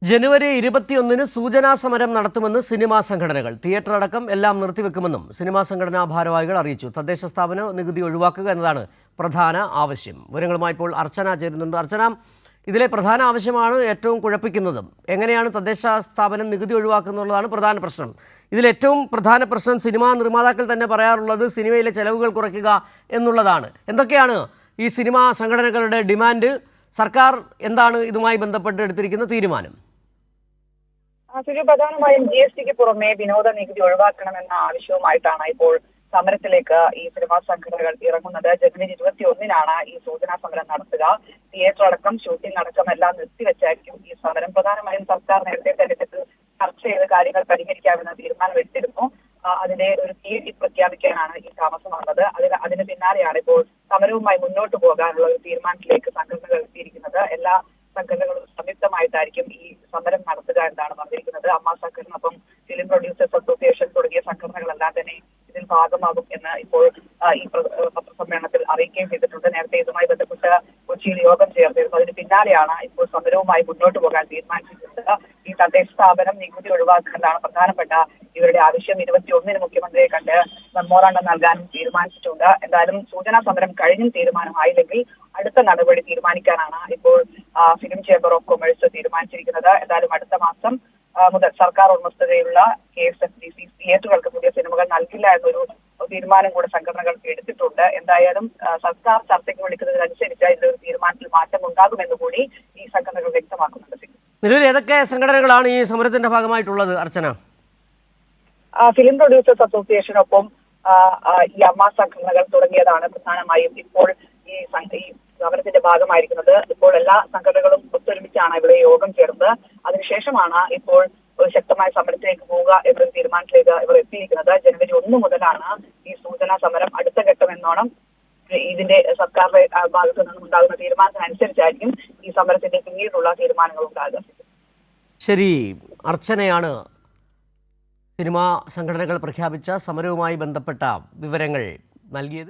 ജനുവരി 21-ന് സൂചനാ സമരം നടത്തുമെന്ന് സിനിമാ സംഘടനകൾ. തിയേറ്റർ അടക്കം എല്ലാം നിർത്തിവെക്കുമെന്നും സിനിമാ സംഘടനാ ഭാരവാഹികൾ അറിയിച്ചു. തദ്ദേശ സ്ഥാപന നികുതി ഒഴിവാക്കുക എന്നതാണ് പ്രധാന ആവശ്യം. വിവരങ്ങളുമായി ഇപ്പോൾ അർച്ചന ചേരുന്നുണ്ട്. അർച്ചന, ഇതിലെ പ്രധാന ആവശ്യമാണ് ഏറ്റവും കുഴപ്പിക്കുന്നതും. എങ്ങനെയാണ് തദ്ദേശ സ്ഥാപനം നികുതി ഒഴിവാക്കുന്നുള്ളതാണ് പ്രധാന പ്രശ്നം. ഇതിലേറ്റവും പ്രധാന പ്രശ്നം സിനിമാ നിർമ്മാതാക്കൾ തന്നെ പറയാറുള്ളത് സിനിമയിലെ ചെലവുകൾ കുറയ്ക്കുക എന്നുള്ളതാണ്. എന്തൊക്കെയാണ് ഈ സിനിമാ സംഘടനകളുടെ ഡിമാൻഡ്? സർക്കാർ എന്താണ് ഇതുമായി ബന്ധപ്പെട്ട് എടുത്തിരിക്കുന്ന തീരുമാനം? പ്രധാനമായും GSTക്ക് പുറമെ വിനോദ നികുതി ഒഴിവാക്കണമെന്ന ആവശ്യവുമായിട്ടാണ് ഇപ്പോൾ സമരത്തിലേക്ക് ഈ സിനിമാ സംഘടനകൾ ഇറങ്ങുന്നത്. ജനുവരി 21-നാണ് ഈ സൂചനാ സമരം നടത്തുക. തിയേറ്റർ അടക്കം ഷൂട്ടിംഗ് അടക്കം എല്ലാം നിർത്തിവെച്ചായിരിക്കും ഈ സമരം. പ്രധാനമായും സർക്കാർ നേരത്തെ തെരഞ്ഞെടുപ്പിൽ ചർച്ച ചെയ്ത് കാര്യങ്ങൾ പരിഹരിക്കാമെന്ന തീരുമാനം എടുത്തിരുന്നു. അതിന്റെ ഒരു തീയതി പ്രഖ്യാപിക്കാനാണ് ഈ താമസം വന്നത്. അതിന് പിന്നാലെയാണ് ഇപ്പോൾ സമരവുമായി മുന്നോട്ട് പോകാനുള്ള ഒരു തീരുമാനത്തിലേക്ക് സംഘടനകൾ എത്തിയിരിക്കുന്നത്. എല്ലാ സംഘടനകളും സംയുക്തമായിട്ടായിരിക്കും ഈ സമരം നടത്തുക എന്നാണ് പറഞ്ഞിരിക്കുന്നത്. അമ്മ സംഘടന, ഒപ്പം ഫിലിം പ്രൊഡ്യൂസേഴ്സ് അസോസിയേഷൻ തുടങ്ങിയ സംഘടനകളെല്ലാം തന്നെ ഇതിൽ ഭാഗമാകും എന്ന് ഇപ്പോൾ ഈ പത്രസമ്മേളനത്തിൽ അറിയിക്കുകയും ചെയ്തിട്ടുണ്ട്. നേരത്തെ ഇതുമായി ബന്ധപ്പെട്ട് കൊച്ചിയിൽ യോഗം ചേർന്നിരുന്നു. അതിന് പിന്നാലെയാണ് ഇപ്പോൾ സമരവുമായി മുന്നോട്ട് പോകാൻ തീരുമാനിച്ചിട്ടുള്ളത്. ഈ തദ്ദേശ സ്ഥാപനം നികുതി ഒഴിവാക്കുന്നതാണ് പ്രധാനപ്പെട്ട ഇവരുടെ ആവശ്യം. 21-ന് മുഖ്യമന്ത്രിയെ കണ്ട് മെമ്മോറാണ്ടം നൽകാനും തീരുമാനിച്ചിട്ടുണ്ട്. എന്തായാലും സൂചനാ സമരം കഴിഞ്ഞും തീരുമാനമായില്ലെങ്കിൽ അടുത്ത നടപടി തീരുമാനിക്കാനാണ് ഇപ്പോൾ ഫിലിം ചേംബർ ഓഫ് കൊമേഴ്സ് തീരുമാനിച്ചിരിക്കുന്നത്. എന്തായാലും അടുത്ത മാസം മുതൽ സർക്കാർ ഉടമസ്ഥതയിലുള്ള KSFDC തിയേറ്ററുകൾക്ക് പുതിയ സിനിമകൾ നൽകില്ല എന്നൊരു തീരുമാനം കൂടെ സംഘടനകൾ എടുത്തിട്ടുണ്ട്. എന്തായാലും സർക്കാർ ചർച്ചയ്ക്ക് വിളിക്കുന്നതിനനുസരിച്ച് ഇതിലൊരു തീരുമാനത്തിൽ മാറ്റം ഉണ്ടാകുമെന്ന് കൂടി ഈ സംഘടനകൾ വ്യക്തമാക്കുന്നുണ്ട്. നിലവിൽ ഏതൊക്കെ സംഘടനകളാണ് ഈ സമരത്തിന്റെ ഭാഗമായിട്ടുള്ളത്, അർച്ചന? ഫിലിം പ്രൊഡ്യൂസേഴ്സ് അസോസിയേഷനൊപ്പം ഈ അമ്മ സംഘടനകൾ തുടങ്ങിയതാണ് പ്രധാനമായും ഇപ്പോൾ ഈ സമരത്തിന്റെ ഭാഗമായിരിക്കുന്നത്. ഇപ്പോൾ എല്ലാ സംഘടനകളും ഒത്തൊരുമിച്ചാണ് ഇവിടെ യോഗം ചേർന്നത്. അതിനുശേഷമാണ് ഇപ്പോൾ ഒരു ശക്തമായ സമരത്തിലേക്ക് പോവുക എന്നൊരു തീരുമാനത്തിലേക്ക് ഇവർ എത്തിയിരിക്കുന്നത്. ജനുവരി 1 മുതലാണ് ഈ സൂചനാ സമരം. അടുത്ത ഘട്ടം എന്നോണം ഇതിന്റെ സർക്കാരിന്റെ ഭാഗത്തു നിന്നും ഉണ്ടാകുന്ന തീരുമാനത്തിനനുസരിച്ചായിരിക്കും ഈ സമരത്തിന്റെ പിന്നീടുള്ള തീരുമാനങ്ങൾ ഉണ്ടാകുക. ശരി, അർച്ചനയാണ് സിനിമാ സംഘടനകൾ പ്രഖ്യാപിച്ച സമരവുമായി ബന്ധപ്പെട്ട വിവരങ്ങൾ നൽകിയത്.